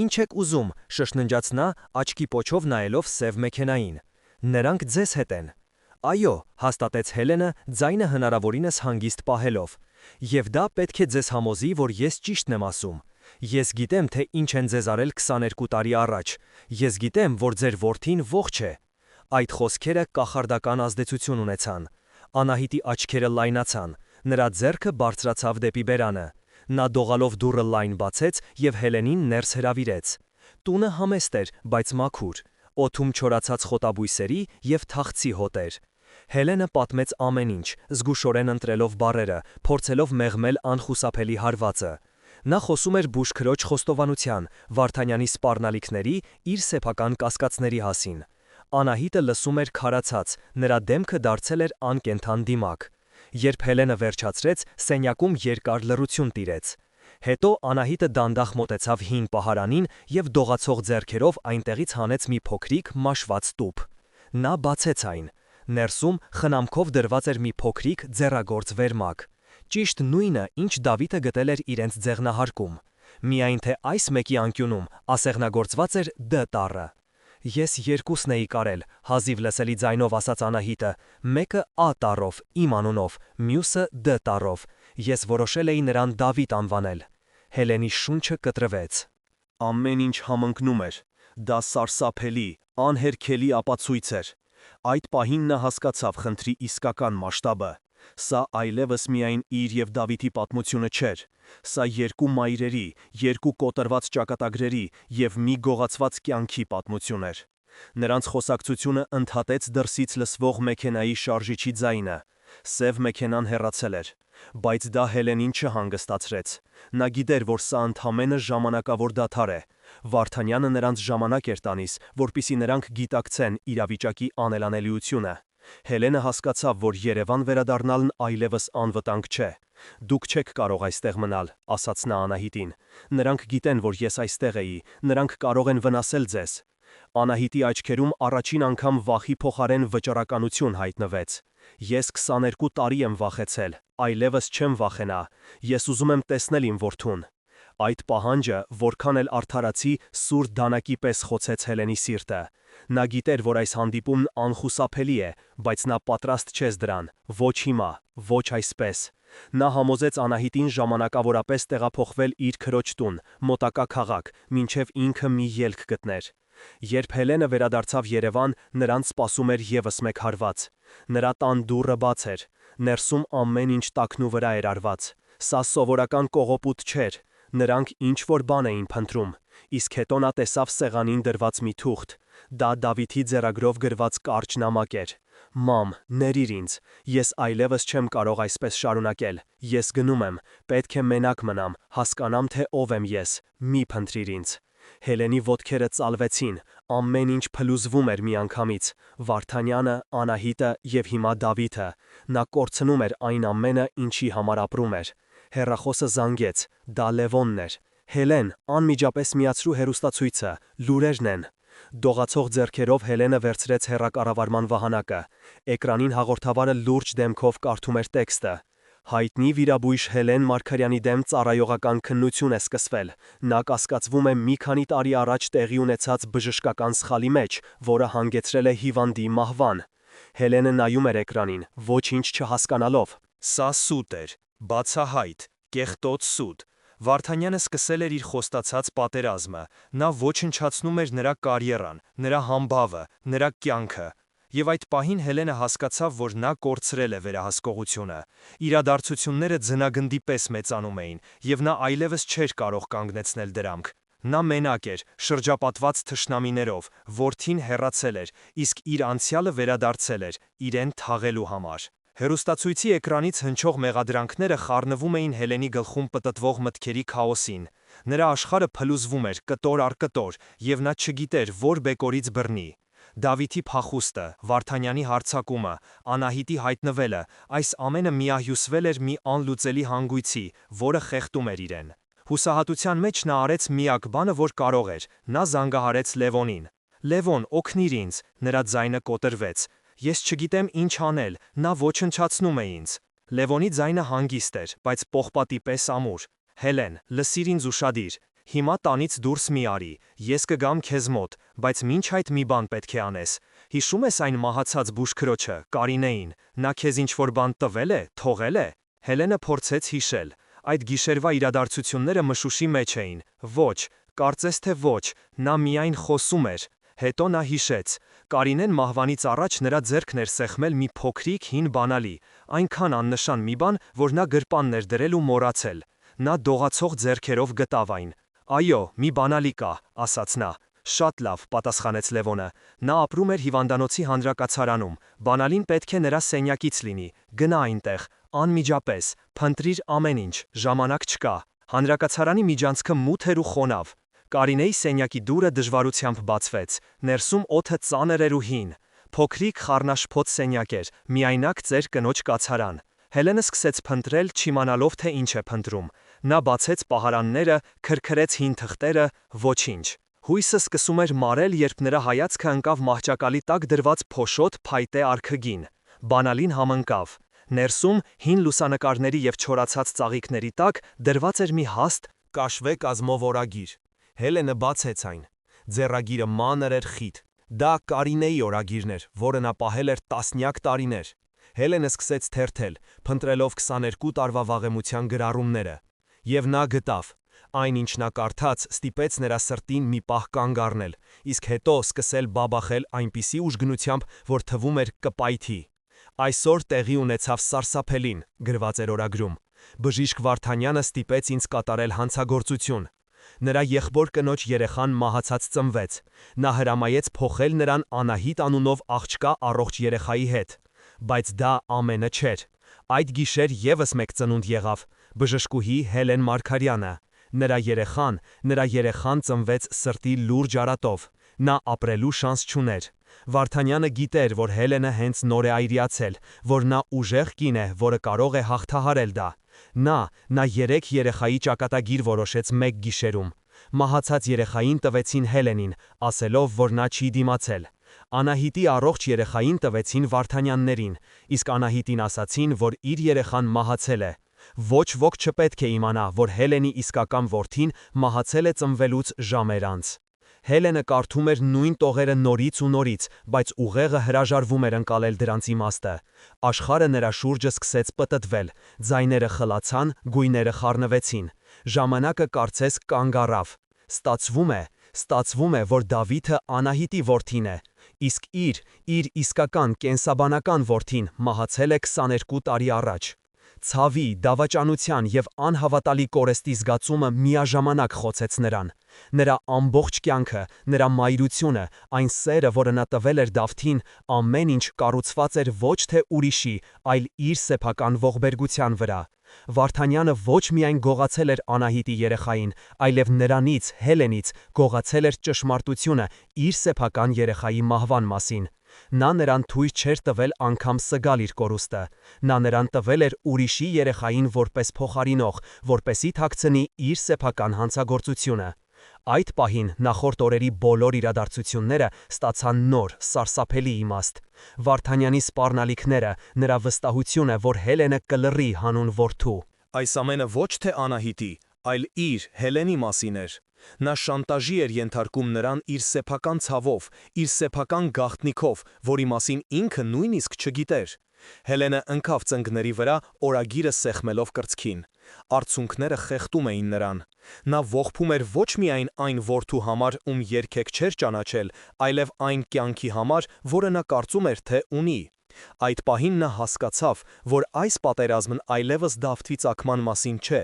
«Ինչ եք ուզում», շշնջաց նա, աչքի պոչով նայելով սև մեքենային։ «Նրանք ձեզ հետ են»։ «Այո», հաստատեց Հելենը, ձայնը հնարավորինս հանգիստ պահելով։ «Եվ դա պետք է ձեզ համոզի, որ ես ճիշտն եմ ասում։ Ես գիտեմ, թե ինչ են ձեզ արել 22 տարի առաջ։ Ես գիտեմ, որ ձեր որդին ողջ է»։ Այդ խոսքերը կախարդական ազդեցություն ունեցան։ Անահիտի աչքերը լայնացան, նրա ձեռքը բարձրացավ դեպի բերանը։ Նա դողալով դուռը լայն բացեց եւ Հելենին ներս հրավիրեց։ Տունը համեստ էր, բայց մաքուր։ Օդում չորացած խոտաբույսերի եւ թախծի հոտ էր։ Հելենը պատմեց ամեն ինչ, զգուշորեն ընտրելով բառերը, փորձելով մեղմել անխուսափելի հարվածը։ Նա խոսում էր բուժքրոջ խոստովանության, Վարդանյանի սպառնալիքների, իր սեփական կասկածների մասին։ Անահիտը լսում էր քարացած, նրա դեմքը դարձել էր անկենդան դիմակ։ Երբ Հելենը վերջացրեց, սենյակում երկար լռություն տիրեց։ Հետո Անահիտը դանդաղ մոտեցավ հին պահարանին եւ դողացող ձեռքերով այնտեղից հանեց մի փոքրիկ մաշված տուփ։ Նա բացեց այն։ Ներսում խնամքով դրված էր մի փոքրիկ ձեռագործ վերմակ։ Ճիշտ նույնը, ինչ Դավիթը գտել էր իրենց ձեղնահարկում։ Միայն թե այս մեկի անկյունում ասեղնագործված էր Դ տառը։ «Ես երկուսն էի կարել», հազիվ լսելի ձայնով ասաց Անահիտը, «մեկը Ա տառով, իմ անունով, մյուսը Դ տառով։ Ես որոշել էի նրան Դավիթ անվանել»։ Հելենի շունչը կտրվեց։ Ամեն ինչ համընկնում էր։ Դա սարսափելի, անհերքելի ապացույց էր։ Այդ պահին նա հասկացավ խնդրի իսկական մասշտաբը։ Սա այլևս միայն իր եւ Դավիթի պատմությունը չէր։ Սա երկու մայրերի, երկու կոտրված ճակատագրերի եւ մի գողացված կյանքի պատմություն էր։ Նրանց խոսակցությունը ընդհատեց դրսից լսվող մեքենայի շարժիչի ձայնը։ Սև մեքենան հեռացել էր, բայց դա Հելենին չհանգստացրեց։ Նա գիտեր, որ սա ընդամենը ժամանակավոր դադար է։ Վարդանյանը նրանց ժամանակ էր տալիս, որպեսզի նրանք գիտակցեն իրավիճակի անելանելիությունը։ Հելենը հասկացավ, որ Երևան վերադառնալն այլևս անվտանգ չէ։ «Դուք չեք կարող այստեղ մնալ», ասաց նա Անահիտին։ «Նրանք գիտեն, որ ես այստեղ էի, նրանք կարող են վնասել ձեզ»։ Անահիտի աչքերում առաջին անգամ վախի փոխարեն վճռականություն հայտնվեց։ «Ես 22 տարի եմ վախեցել, այլևս չեմ վախենա։ Ես ուզում եմ տեսնել իմ որդուն»։ Այդ պահանջը, որքան էլ արդարացի, սուր դանակի պես խոցեց Հելենի սիրտը։ Նա գիտեր, որ այս հանդիպումն անխուսափելի է, բայց նա պատրաստ չէր դրան, ոչ հիմա, ոչ այսպես։ Նա համոզեց Անահիտին ժամանակավորապես տեղափոխվել իր քրոջ տուն, մոտակա քաղաք, մինչև ինքը մի ելք գտներ։ Երբ Հելենը վերադարձավ Երևան, նրան սպասում էր ևս մեկ հարված։ Նրա տան դուռը բաց էր, ներսում ամեն ինչ տակնու վրա էր արված։ Սա սովորական կողոպուտ չէր, նրանք ինչ-որ բան էին փնտրում, իսկ հետո նա տեսավ սեղանին դրված մի թուղթ։ Դա Դավիթի ձեռագրով գրված կարճ նամակ էր. «Մամ, ներիր ինձ, ես այլևս չեմ կարող այսպես շարունակել, ես գնում եմ, պետք է մենակ մնամ, հասկանամ, թե ով եմ ես, մի փնտրիր ինձ»։ Հելենի ոտքերը ծալվեցին, ամեն ինչ փլուզվում էր միանգամից, Վարդանյանը, Անահիտը և հիմա Դավիթը, նա կորցնում էր այն ամենը, ինչի համար ապրում էր։ Հեռախոսը զանգեց, դա Լևոնն էր։ «Հելեն, անմիջապես միացրու հեռուստացույցը, լուրերն են»։ Դողացող ձեռքերով Հելենը վերցրեց հեռակառավարման վահանակը։ Էկրանին հաղորդավարը լուրջ դեմքով կարդում էր տեքստը. «Հայտնի վիրաբույժ Հելեն Մարգարյանի դեմ ծառայողական քննություն է սկսվել։ Նա կասկածվում է մի քանի տարի առաջ տեղի ունեցած բժշկական սխալի մեջ, որը հանգեցրել է հիվանդի մահվան»։ Հելենը նայում էր էկրանին, ոչինչ չհասկանալով։ Սա սուտ էր, բացահայտ, կեղտոտ սուտ։ Վարդանյանը սկսել էր իր խոստացած պատերազմը, նա ոչնչացնում էր նրա կարիերան, նրա համբավը, նրա կյանքը։ Եվ այդ պահին Հելենը հասկացավ, որ նա կորցրել է վերահսկողությունը։ Իրադարձությունները ձնագնդի պես մեծանում էին, և նա այլևս չէր կարող կանգնեցնել դրանք։ Նա մենակ էր, շրջապատված թշնամիներով, որդին հեռացել էր, իսկ իր անցյալը վերադարձել էր, իրեն թաղելու համար։ Հեռուստացույցի էկրանից հնչող մեղադրանքները խառնվում էին Հելենի գլխում պտտվող մտքերի քաոսին։ Նրա աշխարհը փլուզվում էր կտոր առ կտոր, և նա չգիտեր, որ բեկորից բռնի։ Դավիթի փախուստը, Վարդանյանի հարձակումը, Անահիտի հայտնվելը, այս ամենը միահյուսվել էր մի անլուծելի հանգույցի, որը խեղդում էր իրեն։ Հուսահատության մեջ նա արեց միակ բանը, որ կարող էր, նա զանգահարեց Լևոնին։ «Լևոն, օգնիր ինձ», նրա ձայնը կոտրվեց։ «Ես չգիտեմ ինչ անել, նա ոչնչացնում է ինձ»։ Լևոնի ձայնը հանգիստ էր, բայց պողպատի պես ամուր։ «Հելեն, լսիր ինձ ուշադիր։ Հիմա տանից դուրս մի արի, ես կգամ քեզ մոտ, բայց մինչ այդ մի բան պետք է անես։ Հիշում ես այն մահացած բուժքրոջը, Կարինեին, նա քեզ ինչ-որ բան տվել է, թողել է»։ Հելենը փորձեց հիշել։ Այդ գիշերվա իրադարձությունները մշուշի մեջ էին։ Ոչ, կարծես թե ոչ, նա միայն խոսում էր։ Հետո նա հիշեց. Կարինեն մահվանից առաջ նրա ձեռքն էր սեղմել մի փոքրիկ հին բանալի, այնքան աննշան մի բան, որ նա գրպանն էր դրել ու մոռացել։ Նա դողացող ձեռքերով գտավ այն։ «Այո, մի բանալի կա», ասաց նա։ «Շատ լավ», պատասխանեց Լևոնը։ Նա ապրում էր հիվանդանոցի հանրակացարանում, բանալին պետք է նրա սենյակից լինի, գնա այնտեղ, անմիջապես, փնտրիր ամեն ինչ, ժամանակ չկա։ Հանրակացարանի միջանցքը մութ էր ու խոնավ։ Կարինեի սենյակի դուռը դժվարությամբ բացվեց, ներսում օդը ծանր էր ու հին։ Փոքրիկ խառնաշփոթ սենյակ էր, միայնակ ծեր կնոջ կացարան։ Հելենը սկսեց փնտրել, չիմանալով թե ինչ է փնտրում։ Նա բացեց պահարանները, քրքրեց հին թղթերը, ոչինչ։ Հույսը սկսում էր մարել, երբ նրա հայացքը ընկավ մահճակալի տակ դրված փոշոտ փայտե արգգին։ Բանալին համընկավ։ Ներսում, հին լուսանկարների և չորացած ծաղիկների տակ, դրված էր մի հաստ կաշվե կազմով օրագիր։ Հելենը բացեց այն։ Ձեռագիրը մանր էր, խիտ։ Դա Կարինեի օրագիրն էր, որը նա պահել էր տասնյակ տարիներ։ Հելենը սկսեց թերթել, փնտրելով 22 տարվա վաղեմության գրառումները։ Եվ նա գտավ։ Այն, ինչ նա կարդաց, ստիպեց նրա սրտին մի պահ կանգ առնել, իսկ հետո սկսել բաբախել այնպիսի ուժգնությամբ, որ թվում էր կպայթի։ «Այսօր տեղի ունեցավ սարսափելին», գրված էր օրագրում։ «Բժիշկ Վարդանյանը ստիպեց ինձ կատարել հանցագործություն։ Նրա եղբոր կնոջ երեխան մահացած ծնվեց։ Նա հրամայեց փոխել նրան Անահիտ անունով աղջկա առողջ երեխայի հետ։ Բայց դա ամենը չէր։ Այդ գիշեր ևս մեկ ծնունդ եղավ, բժշկուհի Հելեն Մարգարյանը։ Նրա երեխան ծնվեց սրտի լուրջ արատով։ Նա ապրելու շանս չուներ։ Վարդանյանը գիտեր, որ Հելենը հենց նոր է այրիացել, որ նա ուժեղ կին է, որը կարող է հաղթահարել դա։ Նա 3 երեխայի ճակատագիր որոշեց մեկ գիշերում։ Մահացած երեխային տվեցին Հելենին, ասելով, որ նա չի դիմացել։ Անահիտի առողջ երեխային տվեցին Վարդանյաններին, իսկ Անահիտին ասացին, որ իր երեխան մահացել է։ Ոչ ոք չպետք է իմանա, որ Հելենի իսկական որդին մահացել է ծնվելուց ժամեր անց։ Հելենը կարդում էր նույն տողերը նորից ու նորից, բայց ուղեղը հրաժարվում էր ընկալել դրանց իմաստը։ Աշխարհը նրա շուրջը սկսեց պտտվել, ձայները խլացան, գույները խառնվեցին։ Ժամանակը կարծես կանգ առավ։ Ստացվում է, որ Դավիթը Անահիտի որդին է, իսկ իր իսկական կենսաբանական որդին մահացել է 22 տարի առաջ։ Ցավի, դավաճանության եւ անհավատալի կորեստի զգացումը միաժամանակ խոցեց նրան։ Նրա ամբողջ կյանքը, նրա մայրությունը, այն սերը, որը նա տվել էր Դավթին, ամեն ինչ կառուցված էր ոչ թե ուրիշի, այլ իր սեփական ողբերգության վրա։ Վարդանյանը ոչ միայն գողացել էր Անահիտի երեխային, այլև նրանից, Հելենից, գողացել էր ճշմարտությունը իր սեփական երեխայի մահվան մասին։ Նա նրան թույլ չէր տվել անգամ սգալ իր կորուստը։ Նա նրան տվել էր ուրիշի երեխային որպես փոխարինող, որպեսզի թաքցնի իր սեփական հանցագործությունը։ Այդ պահին նախորդ օրերի բոլոր իրադարձությունները ստացան նոր, սարսափելի իմաստ։ Վարդանյանի սպառնալիքները, նրա վստահությունը, որ Հելենը կլռի հանուն որդու։ Այս ամենը ոչ թե Անահիտի, այլ իր Հելենի մասին էր։ Նա շանտաժի էր ենթարկում նրան իր սեփական ցավով, իր սեփական գաղտնիքով, որի մասին ինքը նույնիսկ չգիտեր։ Հելենը ընկավ ծնկների վրա, օրագիրը սեղմելով կրծքին։ Արցունքները խեղդում էին նրան։ Նա ողբում էր ոչ միայն այն որդու համար, ում երբեք չէր ճանաչել, այլև այն կյանքի համար, որը նա կարծում էր, թե ունի։ Այդ պահին նա հասկացավ, որ այս պատերազմն այլևս Դավթի ծագման մասին չէ։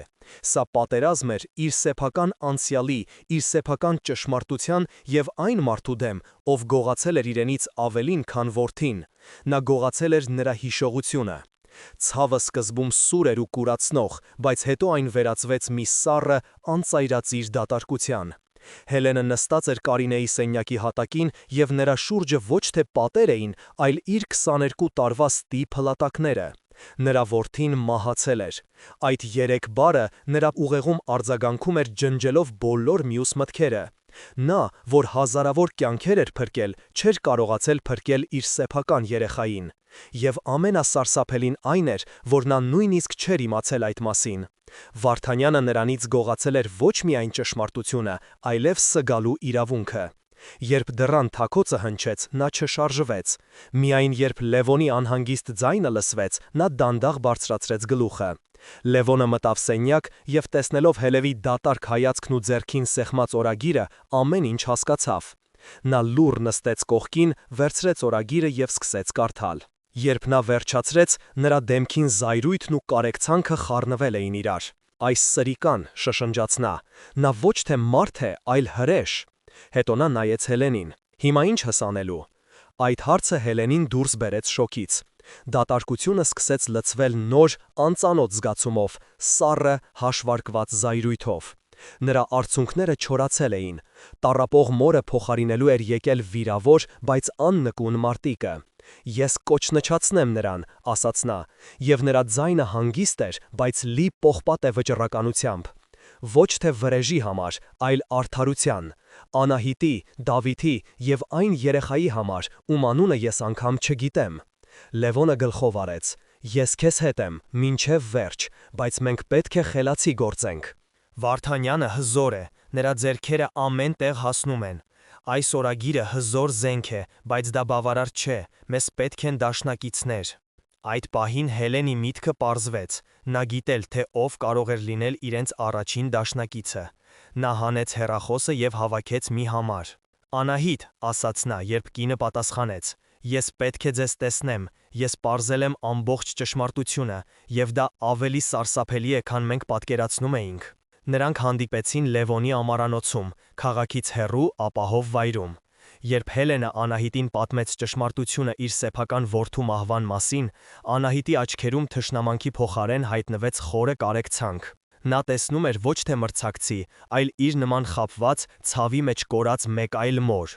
Սա պատերազմ էր իր սեփական անցյալի, իր սեփական ճշմարտության եւ այն մարդու դեմ, ով գողացել էր իրենից ավելին, քան որդին։ Նա գողացել էր նրա հիշողությունը։ Ցավը սկզբում սուր էր ու կուրացնող, բայց հետո այն վերածվեց մի սառը, անծայրածիր դատարկության։ Հելենը նստած էր Կարինեի սենյակի հատակին եւ նրա շուրջը ոչ թե պատեր էին, այլ իր 22 տարվա ստի փլատակները։ Նրա որդին մահացել էր։ Այդ 3 բառը նրա ուղեղում արձագանքում էր ջնջելով բոլոր մյուս մտքերը։ Նա, որ հազարավոր կյանքեր էր փրկել, չէր կարողացել փրկել իր սեփական երեխային։ Եվ ամենասարսափելին այն էր, որ նա նույնիսկ չէր իմացել այդ մասին։ Վարդանյանը նրանից գողացել էր ոչ միայն ճշմարտությունը, այլև սգալու իրավունքը։ Երբ դռան թակոցը հնչեց, նա չշարժվեց։ Միայն երբ Լևոնի անհանգիստ ձայնը լսվեց, նա դանդաղ բարձրացրեց գլուխը։ Լևոնը մտավ սենյակ եւ տեսնելով Հելևի դատարկ հայացքն ու ձեռքին սեղմած օրագիրը, ամեն ինչ հասկացավ։ Նա լուռ նստեց կողքին, վերցրեց օրագիրը եւ սկսեց կարդալ։ Երբ նա վերջացրեց, նրա դեմքին զայրույթն ու կարեկցանքը խառնվել էին իրար։ Այս սրիկան, շշնջաց նա, նա ոչ թե մարդ է, այլ հրեշ։ Հետո նա նայեց Հելենին։ Հիմա ինչ հսանելու։ Այդ հարցը Հելենին դուրս բերեց շոկից։ Դատարկությունը սկսեց լցվել նոր, անծանոթ զգացումով, սառը, հաշվարկված զայրույթով։ Նրա արցունքները չորացել էին։ Տառապող մորը փոխարինելու էր եկել վիրավոր, բայց աննկուն մարտիկը։ Ես կոչնչացնեմ նրան, ասաց նա, եւ նրա ձայնը հանգիստ էր, բայց լի պողպատե վճռականությամբ։ Ոչ թե վրեժի համար, այլ արդարության, Անահիտի, Դավիթի եւ այն երեխայի համար, ում անունը ես անգամ չգիտեմ։ Լևոնը գլխով արեց. Ես քեզ հետ եմ, մինչև վերջ, բայց մենք պետք է խելացի գործենք։ Վարդանյանը հզոր է, նրա ձեռքերը ամեն տեղ հասնում են։ Այս օրագիրը հզոր զենք է, բայց դա բավարար չէ, մեզ պետք են դաշնակիցներ։ Այդ պահին Հելենի միտքը պարզվեց, նա գիտել, թե ով կարող էր լինել իրենց առաջին դաշնակիցը։ Նա հանեց հեռախոսը եւ հավաքեց մի համար։ Անահիտ, ասաց նա, երբ կինը պատասխանեց, ես պետք է ձեզ տեսնեմ, ես պարզել եմ ամբողջ ճշմարտությունը, եւ դա ավելի սարսափելի է, քան մենք պատկերացնում էինք։ Նրանք հանդիպեցին Լևոնի ամարանոցում, քաղաքից հեռու ապահով վայրում։ Երբ Հելենը Անահիտին պատմեց ճշմարտությունը իր սեփական որդու մահվան մասին, Անահիտի աչքերում թշնամանքի փոխարեն հայտնվեց խորը կարեկցանք։ Նա տեսնում էր ոչ թե մրցակցի, այլ իր նման խաբված, ցավի մեջ կորած մեկ այլ մոր։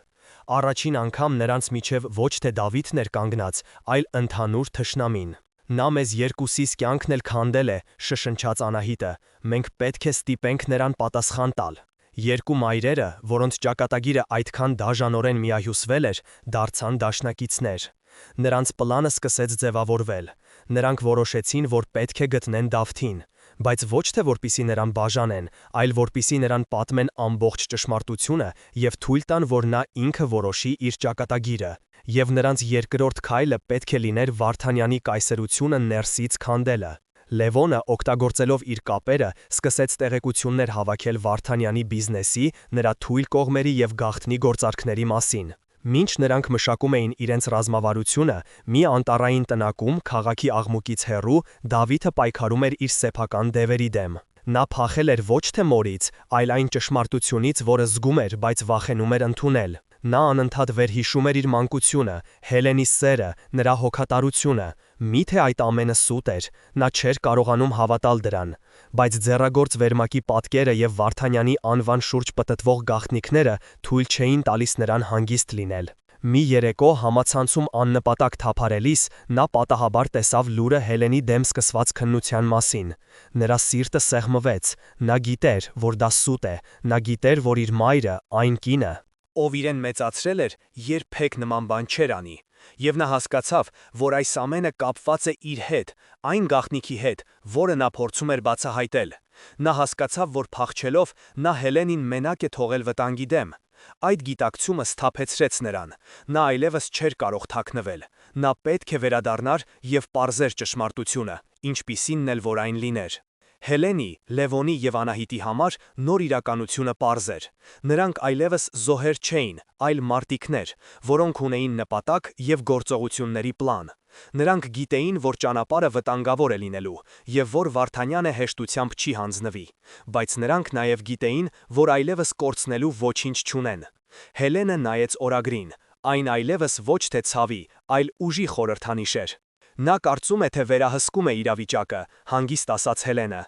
Առաջին անգամ նրանց միջև ոչ թե Դավիթն էր կանգնած, այլ ընդհանուր թշնամին։ Նա մեզ երկուսիս կյանքն էլ քանդել է, շշնջաց Անահիտը, մենք պետք է ստիպենք նրան պատասխան տալ։ Երկու մայրերը, որոնց ճակատագիրը այդքան դաժանորեն միահյուսվել էր, դարձան դաշնակիցներ։ Նրանց պլանը սկսեց ձևավորվել։ Նրանք որոշեցին, որ պետք է գտնեն Դավթին, բայց ոչ թե որպիսի նրան բաժանեն, այլ որպիսի նրան պատմեն ամբողջ ճշմարտությունը եւ թույլ տան, որ նա ինքը որոշի իր ճակատագիրը։ Եվ նրանց երկրորդ քայլը պետք է լիներ Վարդանյանի կայսրությունը ներսից քանդելը։ Լևոնը, օգտագործելով իր կապերը, սկսեց տեղեկություններ հավաքել Վարդանյանի բիզնեսի, նրա թույլ կողմերի և գաղտնի գործարքների մասին։ Մինչ նրանք մշակում էին իրենց ռազմավարությունը, մի անտառային տնակում քաղաքի աղմուկից հեռու Դավիթը պայքարում էր իր սեփական դևերի դեմ։ Նա փախել էր ոչ թե մորից, այլ այն ճշմարտությունից, որը զգում էր, բայց վախենում էր ընդունել։ Նա անընդհատ վերհիշում էր իր մանկությունը, Հելենի սերը, նրա հոգատարությունը։ Միթե այդ ամենը սուտ էր, նա չէր կարողանում հավատալ դրան։ Բայց ձեռագործ վերմակի պատկերը և Վարդանյանի անվան շուրջ պտտվող գաղտնիքները թույլ չէին տալիս նրան հանգիստ լինել։ Մի երեկո համացանցում աննպատակ թափարելիս նա պատահաբար տեսավ լուրը Հելենի դեմ սկսված քննության մասին։ Նրա սիրտը սեղմվեց, նա գիտեր, որ դա սուտ է, նա գիտեր, որ իր մայրը, այն կինը, ով իրեն մեծացրել էր, երբեք նման բան չէր անի, եւ նա հասկացավ, որ այս ամենը կապված է իր հետ, այն գաղտնիքի հետ, որը նա փորձում էր բացահայտել։ Նա հասկացավ, որ փախչելով նա Հելենին մենակ է թողել վտանգի դեմ։ Այդ գիտակցումը սթափեցրեց նրան։ Նա այլևս չէր կարող թաքնվել։ Նա պետք է վերադառնար եւ պարզեր ճշմարտությունը, ինչպիսինն էլ որ այն լիներ։ Հելենի, Լևոնի և Անահիտի համար նոր իրականությունը պարզ էր։ Նրանք այլևս զոհեր չէին, այլ մարտիկներ, որոնք ունեին նպատակ և գործողությունների պլան։ Նրանք գիտեին, որ ճանապարհը վտանգավոր է լինելու, և որ Վարդանյանը հեշտությամբ չի հանձնվի, բայց նրանք նաև գիտեին, որ այլևս կորցնելու ոչինչ չունեն։ Հելենը նայեց օրագրին, այն այլևս ոչ թե ցավի, այլ ուժի խորհրդանիշ էր։ Նա կարծում է, թե վերահսկում է իրավիճակը, հանգիստ ասաց Հելենը։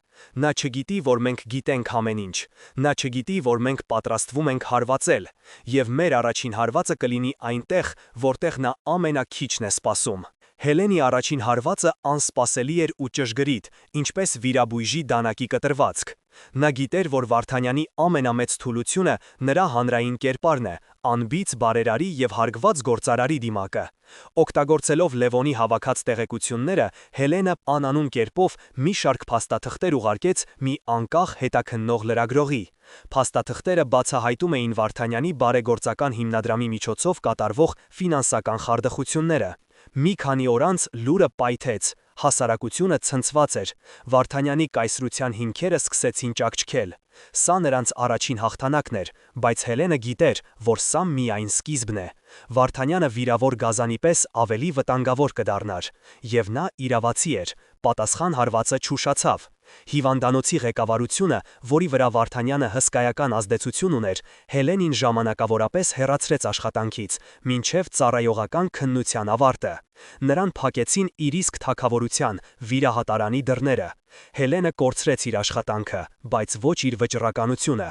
Նա չգիտի, որ մենք գիտենք ամեն ինչ։ Նա չգիտի, որ մենք պատրաստվում ենք հարվածել, և մեր առաջին հարվածը կլինի այնտեղ, որտեղ նա ամենաքիչն է սպասում։ Հելենի առաջին հարվածը անսպասելի էր ու ճշգրիտ, ինչպես վիրաբույժի դանակի կտրվածք։ Նա գիտեր, որ Վարդանյանի ամենամեծ թուլությունը նրա հանրային կերպարն է, անբիծ բարերարի և հարգված գործարարի դիմակը։ Օգտագործելով Լևոնի հավաքած տեղեկությունները, Հելենը անանուն կերպով մի շարք փաստաթղթեր ուղարկեց մի անկախ հետաքննող լրագրողի։ Փաստաթղթերը բացահայտում էին Վարդանյանի բարեգործական հիմնադրամի միջոցով կատարվող ֆինանսական խարդախությունները։ Մի քանի օր անց լուրը պայթեց, հասարակությունը ցնցված էր, Վարդանյանի կայսրության հիմքերը սկսեցին ճաքչքել։ Սա նրանց առաջին հաղթանակն էր, բայց Հելենը գիտեր, որ սա միայն սկիզբն է։ Վարդանյանը վիրավոր գազանի պես ավելի վտանգավոր կդառնար։ Եվ նա իրավացի էր, պատասխան հարվածը չուշացավ։ Հիվանդանոցի ղեկավարությունը, որի վրա Վարդանյանը հսկայական ազդեցություն ուներ, Հելենին ժամանակավորապես հեռացրեց աշխատանքից, մինչև ծառայողական քննության ավարտը։ Նրան փակեցին իր իսկ թագավորության, վիրահատարանի դռները։ Հելենը կորցրեց իր աշխատանքը, բայց ոչ իր վճռականությունը։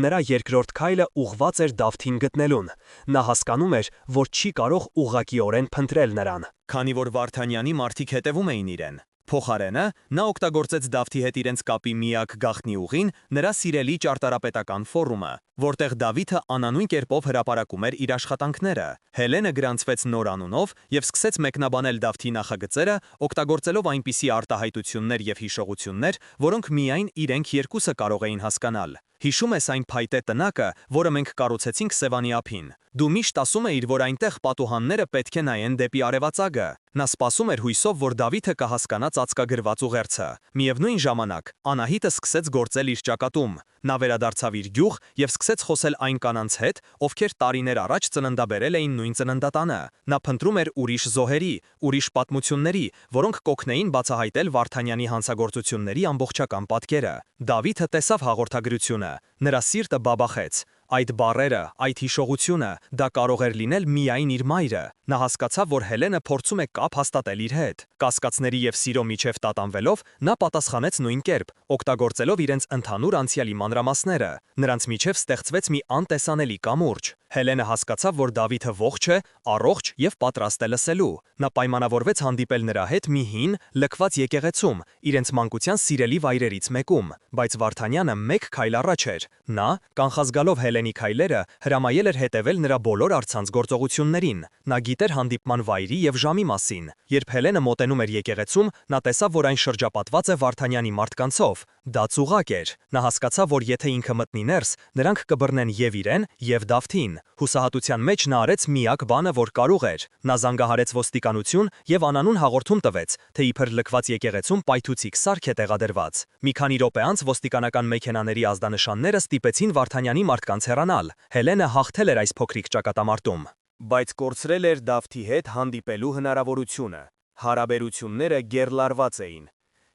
Նրա երկրորդ քայլը ուղղված էր Դավթին գտնելուն։ Նա հասկանում էր, որ չի կարող ուղղակիորեն փնտրել նրան, Քանի որ Վարդանյանի մարդիկ հետևում էին իրեն։ Փոխարենը նա օգտագործեց Դավթի հետ իրենց կապի միակ գաղտնի ուղին նրա սիրելի ճարտարապետական ֆորումը, որտեղ Դավիթը անանուն կերպով հրապարակում էր իր աշխատանքները։ Հելենը գրանցվեց նոր անունով և սկսեց մեկնաբանել Դավթի նախագծերը, օգտագործելով այնպիսի արտահայտություններ և հիշողություններ, որոնք միայն իրենք երկուսը կարող էին հասկանալ։ Հիշում ես այն փայտե տնակը, որը մենք կառուցեցինք Սևանի ափին։ Դու միշտ ասում էիր, որ այնտեղ պատուհանները պետք է նայեն դեպի արևածագը։ Նա սպասում էր հույսով, որ Դավիթը կհասկանա ծածկագրված ուղերձը։ Միևնույն ժամանակ Անահիտը սկսեց գործել իր ճակատում։ Նա վերադարձավ իր գյուղ և սկսեց խոսել այն կանանց հետ, ովքեր տարիներ առաջ ծննդաբերել էին նույն ծննդատանը։ Նա փնտրում էր ուրիշ զոհերի, ուրիշ պատմությունների, որոնք կօգնեին բացահայտել Վարդանյանի հանցագործությունների ամբողջական պատկերը։ Դավիթը տեսավ հաղորդագրությունը, նրա սիրտը բաբախեց։ Այդ բառերը, այդ հիշողությունը, դա կարող էր լինել միայն իր մայրը։ Նա հասկացավ, որ Հելենը փորձում է կապ հաստատել իր հետ։ Կասկածների և սիրո միջև տատանվելով, նա պատասխանեց նույն կերպ, օգտագործելով իրենց ընդհանուր անցյալի մանրամասները։ Նրանց միջև ստեղծվեց մի անտեսանելի կամուրջ։ Հելենը հասկացավ, որ Դավիթը ողջ է, առողջ և պատրաստ է լսելու։ Նա պայմանավորվեց հանդիպել նրա հետ մի հին, լքված եկեղեցում, իրենց մանկության սիրելի վայրերից մեկում, բայց Վարդանյանը մեկ քայլ առաջ էր։ Նա, կանխազգալով Հելենի քայլերը, հրամայել էր հետևել նրա բոլոր առցանց գործողություններին։ Նա գիտեր հանդիպման վայրի և ժամի մասին։ Երբ Հելենը մոտենում էր եկեղեցում, նա տեսավ, որ այն շրջապատված է Վարդանյանի մարդկանցով։ Դա ծուղակ էր։ Նա հասկացավ, որ եթե ինքը մտնի ներս, նրանք կբռնեն եւ իրեն, եւ Դավթին։ Հուսահատության մեջ նա արեց միակ բանը, որ կարող էր։ Նա զանգահարեց ոստիկանություն եւ անանուն հաղորդում տվեց, թե իբր լքված եկեղեցում պայթուցիկ սարք է տեղադրված։ Մի քանի րոպե անց ոստիկանական մեքենաների ազդանշանները ստիպեցին Վարդանյանի մարդկանց հեռանալ։ Հելենը հաղթել էր այս փոքրիկ ճակատամարտում։ Բայց կորցրել էր Դավթի հետ հանդիպելու հնարավորությունը։ Հարաբերությունները գերլարված էին։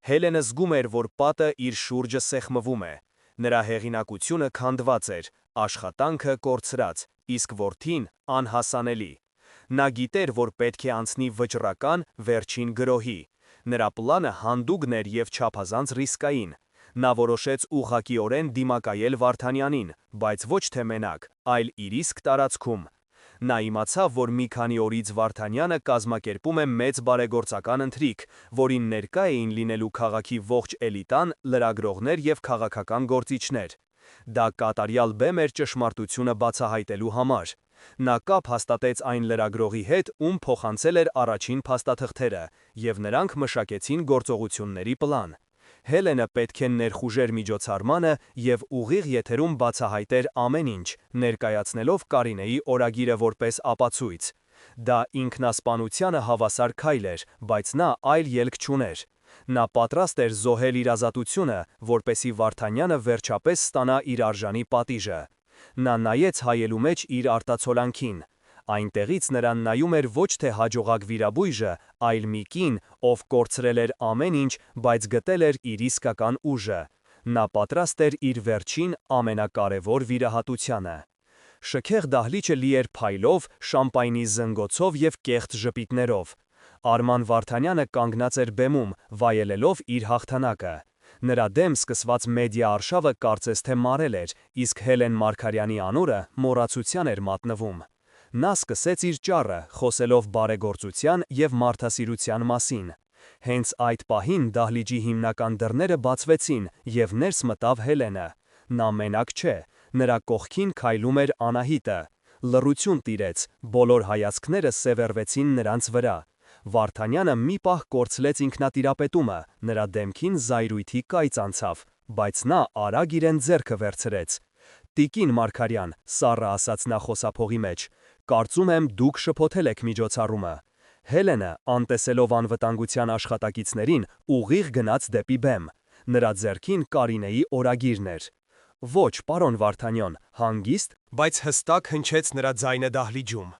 Հելենը զգում էր, որ պատը իր շուրջը սեղմվում է։ Նրա հեղինակությունը քանդված էր, աշխատանքը կորցրած, իսկ որդին անհասանելի։ Նա գիտեր, որ պետք է անցնի վճռական վերջին գրոհի։ Նրա պլանը հանդուգն էր և չափազանց ռիսկային։ Նա որոշեց ուղղակիորեն դիմակայել Վարդանյանին, բայց ոչ թե մենակ, այլ իր իսկ տարածքում։ Նա իմացավ, որ մի քանի օրից Վարդանյանը կազմակերպում է մեծ բարեգործական ընթրիք, որին ներկա էին լինելու քաղաքի ողջ էլիտան, լրագրողներ և քաղաքական գործիչներ։ Դա կատարյալ բեմ էր ճշմարտությունը բացահայտելու համար։ Նա կապ հաստատեց այն լրագրողի հետ, ում փոխանցել էր առաջին փաստաթղթերը, և նրանք մշակեցին գործողությունների պլան։ Հելենը պետք է ներխուժեր միջոցառմանը և ուղիղ եթերում բացահայտեր ամեն ինչ, ներկայացնելով Կարինեի օրագիրը որպես ապացույց։ Դա ինքնասպանությանը հավասար քայլ էր, բայց նա այլ ելք չուներ։ Նա պատրաստ էր զոհել իր ազատությունը, որպեսզի Վարդանյանը վերջապես ստանա իր արժանի պատիժը։ Նա նայեց հայելու մեջ իր արտացոլանքին։ Այնտեղից նրան նայում էր ոչ թե հաջողակ վիրաբույժը, այլ մի կին, ով կորցրել էր ամեն ինչ, բայց գտել էր իր իսկական ուժը։ Նա պատրաստ էր իր վերջին ամենակարևոր վիրահատությանը։ Շքեղ դահլիճը լի էր փայլով, շամպայնի զնգոցով և կեղտ ժպիտներով։ Արման Վարդանյանը կանգնած էր բեմում, վայելելով իր հաղթանակը։ Նրա դեմ սկսված մեդիա արշավը կարծես թե մարել էր, իսկ Հելեն Մարգարյանի անունը մոռացության էր մատնվում։ Նա սկսեց իր ճառը, խոսելով բարեգործության և մարդասիրության մասին։ Հենց այդ պահին դահլիճի հիմնական դռները բացվեցին, և ներս մտավ Հելենը։ Նա մենակ չէ, նրա կողքին քայլում էր Անահիտը։ Լռություն տիրեց, բոլոր հայացքները սևեռվեցին նրանց վրա։ Վարդանյանը մի պահ կորցրեց ինքնատիրապետումը, նրա դեմքին զայրույթի կայծ անցավ, բայց նա արագ իրեն ձեռքը վերցրեց։ «Տիկին Մարգարյան», սառը ասաց նա խոսափողի մեջ, «կարծում եմ դուք շփոթել եք միջոցառումը»։ Հելենը, անտեսելով անվտանգության աշխատակիցներին, ուղիղ գնաց դեպի բեմ։ Նրա ձեռքին Կարինեի օրագիրն էր։ «Ոչ, պարոն Վարդանյան, հանգիստ», բայց հստակ հնչեց նրա ձայնը դահլիճում։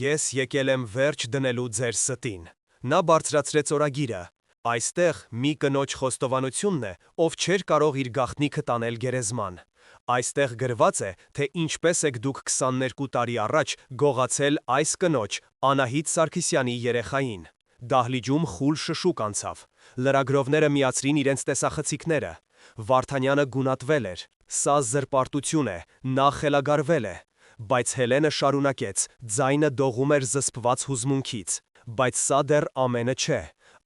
«Ես եկել եմ վերջ դնելու ձեր ստին»։ Նա բարձրացրեց օրագիրը։ Այստեղ մի կնոջ խոստովանությունն է, ով չէր կարող իր գաղտնիքը տանել գերեզման։ Այստեղ գրված է, թե ինչպես եք դուք 22 տարի առաջ գողացել այս կնոջ, Անահիտ Սարգսյանի երեխային։ Դահլիճում խուլ շշուկ անցավ։ Լրագրողները միացրին իրենց տեսախցիկները։ Վարդանյանը գունատվել էր։ Սա զրպարտություն է, նա խելագարվել է։ Բայց Հելենը շարունակեց, ձայնը դողում էր զսպված հուզմունքից։ Բայց սա դեռ ամենը չէ։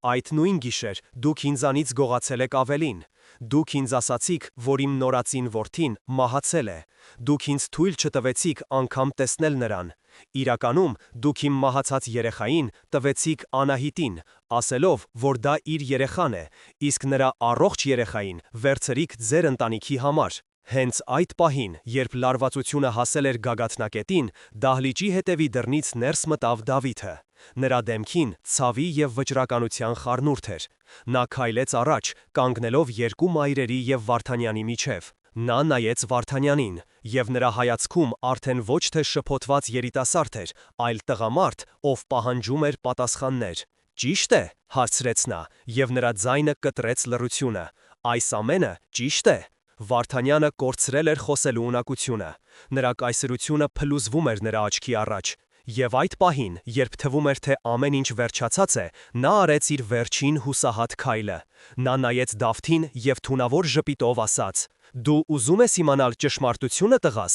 Այդ նույն գիշեր դուք ինձանից գողացել եք ավելին։ Դուք ինձ ասացիք, որ իմ նորածին որդին մահացել է։ Դուք ինձ թույլ չտվեցիք անգամ տեսնել նրան։ Իրականում դուք իմ մահացած երեխային տվեցիք Անահիտին, ասելով, որ դա իր երեխան է, իսկ նրա առողջ երեխային վերցրիք ձեր ընտանիքի համար։ Հենց այդ պահին, երբ լարվածությունը հասել էր գագաթնակետին, դահլիճի հետևի դռնից ներս մտավ Դավիթը։ Նրա դեմքին ցավի և վճռականության խառնուրդ էր։ Նա քայլեց առաջ, կանգնելով երկու մայրերի և Վարդանյանի միջև։ Նա նայեց Վարդանյանին, և նրա հայացքում արդեն ոչ թե շփոթված երիտասարդ էր, այլ տղամարդ, ով պահանջում էր պատասխաններ։ «Ճիշտ է», հարցրեց նա, և նրա ձայնը կտրեց լռությունը։ «Այս ամենը ճիշտ է»։ Վարդանյանը կորցրել էր խոսելու ունակությունը։ Նրա կայսրությունը փլուզվում էր նրա աչքի առաջ։ Եվ այդ պահին, երբ թվում էր, թե ամեն ինչ վերջացած է, նա արեց իր վերջին հուսահատ քայլը։ Նա նայեց Դավթին և թունավոր ժպիտով ասաց. «Դու ուզում ես իմանալ ճշմարտությունը, տղաս։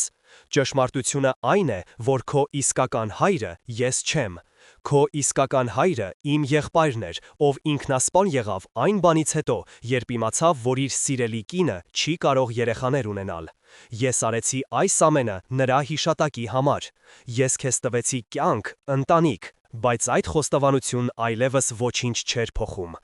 Ճշմարտությունը այն է, որ քո իսկական հայրը ես չեմ։ Քո իսկական հայրը իմ եղբայրն էր, ով ինքնասպան եղավ այն բանից հետո, երբ իմացավ, որ իր սիրելի կինը չի կարող երեխաներ ունենալ։ Ես արեցի այս ամենը նրա հիշատակի համար։ Ես քեզ տվեցի կյանք, ընտանիք, Բայց այդ խոստովանությունն այլևս ոչինչ չէր փոխում։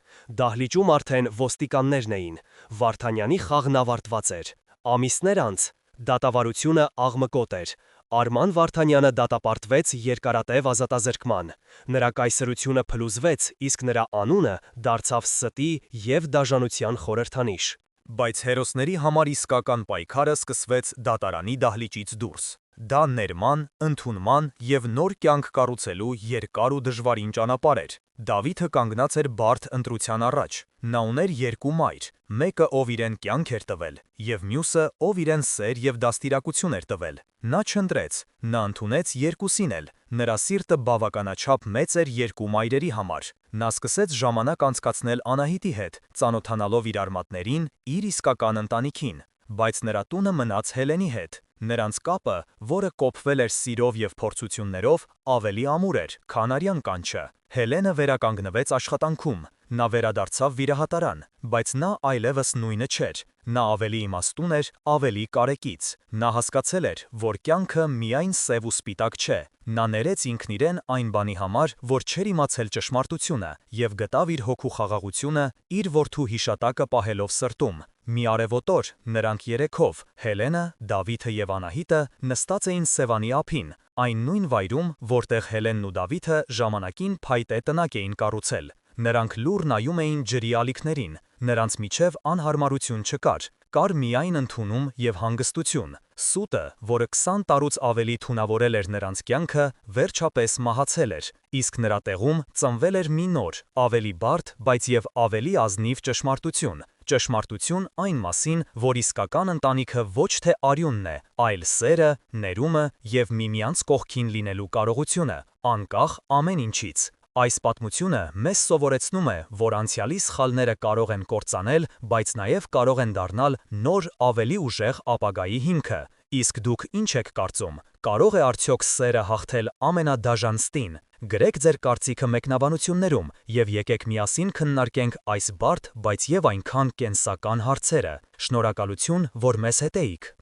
Դահլիճում արդեն ոստիկաններն էին։ Վարդանյանի խաղն ավարտված էր։ Ամիսներ անց դատավարությունը աղմկոտ էր։ Արման Վարդանյանը դատապարտվեց երկարատև ազատազրկման։ Նրա կայսրությունը փլուզվեց, իսկ նրա անունը դարձավ ստի և դաժանության խորհրդանիշ։ Բայց հերոսների համար իսկական պայքարը սկսվեց դատարանի դահլիճից դուրս։ Դա ներման, ընդունման և նոր կյանք կառուցելու երկար ու դժվարին ճանապարհ էր։ Դավիթը կանգնած էր բարդ ընտրության առաջ։ Նա ուներ երկու մայր, մեկը ով իրեն կյանք էր տվել, և մյուսը ով իրեն սեր և դաստիարակություն էր տվել։ Նա չընտրեց, նա ընդունեց երկուսին էլ։ Նրա սիրտը բավականաչափ մեծ էր երկու մայրերի համար։ Նա սկսեց ժամանակ անցկացնել Անահիտի հետ, ծանոթանալով իր արմատներին, իր իսկական ընտանիքին։ Բայց նրա տունը մնաց Հելենի հետ։ Նրանց կապը, որը կոփվել էր սիրով և փորձություններով, ավելի ամուր էր, քան արյան կանչը։ Հելենը վերականգնվեց աշխատանքում։ Նա վերադարձավ վիրահատարան, բայց նա այլևս նույնը չէր։ Նա ավելի իմաստուն էր, ավելի կարեկից։ Նա հասկացել էր, որ կյանքը միայն սև ու սպիտակ չէ։ Նա ներեց ինքն իրեն այն բանի համար, որ չէր իմացել ճշմարտությունը, և գտավ իր հոգու խաղաղությունը իր որդու հիշատակը պահելով սրտում։ Մի արևոտ օր նրանք երեքով՝ Հելենը, Դավիթը և Անահիտը, նստած էին Սևանի ափին, այն նույն վայրում, որտեղ Հելենն ու Դավիթը ժամանակին փայտե տնակ էին կառուցել։ Նրանք լուռ նայում էին ջրի ալիքներին։ Նրանց միջև անհարմարություն չկար, կար միայն ընդունում և հանգստություն։ Սուտը, որը 20 տարուց ավելի թունավորել էր նրանց կյանքը, վերջապես մահացել էր, իսկ նրա տեղում ծնվել էր մի նոր, ավելի բարդ, բայց և ավելի ազնիվ ճշմարտություն։ Ճշմարտություն այն մասին, որ իսկական ընտանիքը ոչ թե արյունն է, այլ սերը, ներումը և միմյանց կողքին լինելու կարողությունը, անկախ ամեն ինչից։ Այս պատմությունը մեզ սովորեցնում է, որ անցյալի սխալները կարող են կործանել, բայց նաև կարող են դառնալ նոր, ավելի ուժեղ ապագայի հիմքը։ Իսկ դուք ինչ եք կարծում, կարող է արդյոք սերը հաղթել ամենադաժան ստին։ Գրեք ձեր կարծիքը մեկնաբանություններում և եկեք միասին քննարկենք այս բարդ, բայց և այնքան կենսական հարցերը։ Շնորհակալություն, որ մեզ հետ էիք։